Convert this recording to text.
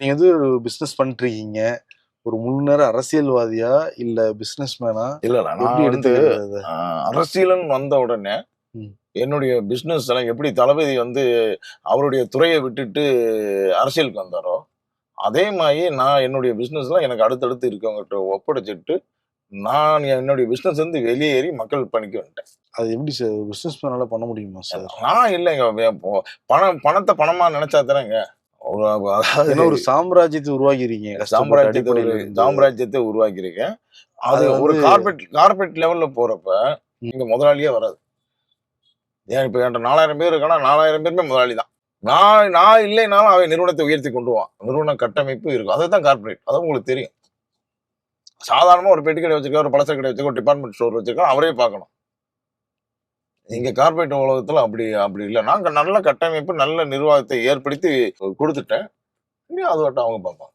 நீங்க வந்து பிசினஸ் பண்ணிட்டுருக்கீங்க. ஒரு முழு நேர அரசியல்வாதியா? இல்ல பிசினஸ் மேனா? இல்ல, இல்ல. எப்படி நான் வந்து எடுத்துக்கிறது அத? அரசியல்ன்னு வந்த உடனே, ம். என்னுடைய பிசினஸ் எல்லாம் எப்படி தளபதி வந்து அவருடைய துறைய விட்டுட்டு அரசியலுக்கு வந்தாரோ, அதே மாரி நான் என்னுடைய பிசினஸ்லாம் எனக்கு அடுத்தடுத்து இருக்கவங்ககிட்ட ஒப்படைச்சுட்டு, நான் என்னுடைய பிசினஸ் வந்து வெளியேறி மக்கள் பணிக்கு வந்துட்டேன். அது எப்படி சார்? பிசினஸ் மேனால பண்ண முடியுமா சார்? நான் இல்லைங்க. பணத்த பணமா நெனச்சா தானேங்க. ஒரு ஏன்னா அதாவது ஒரு சாம்ராஜ்யத்த உருவாக்கிறீங்க. கஷ்டப்பட்டு சாம்ராஜ்யத்த ஒரு அடிப்படையில இருந்து. சாம்ராஜ்யத்த உருவாக்கியிருக்கேன். அத அது ஒரு வந்து கார்ப்பரேட் லெவல்ல போறப்ப, ம். இங்க முதலாளியே வராது. ஏன் இப்ப என்ட்ட 4000 பேர் இருக்கான்னா, 4000 பேருமே முதலாளி தான். நான் நான் இல்லைனாலும் அவன் நிறுவனத்த உயர்த்தி கொண்டு போவான். நிறுவன கட்டமைப்பு இருக்கும். அதுதான் கார்ப்பரேட். அது உங்களுக்கு தெரியும். சாதாரணமா ஒரு பெட்டி கடை வச்சிருக்காரு, ஒரு பலசர கடை வச்சிருக்காரு, ஒரு டிபார்ட்மெண்ட் ஸ்டோர் வச்சிருக்காரு. அவரே பார்க்கணும். இங்க கார்ப்பரேட் உலகத்துல அப்படி அப்படி இல்ல. நாங்க நல்ல கட்டமைப்பு, நல்ல நிர்வாகத்தை ஏற்படுத்தி குடுத்துட்டேன். இனி அது பாட்டு அவங்க பார்ப்பாங்க.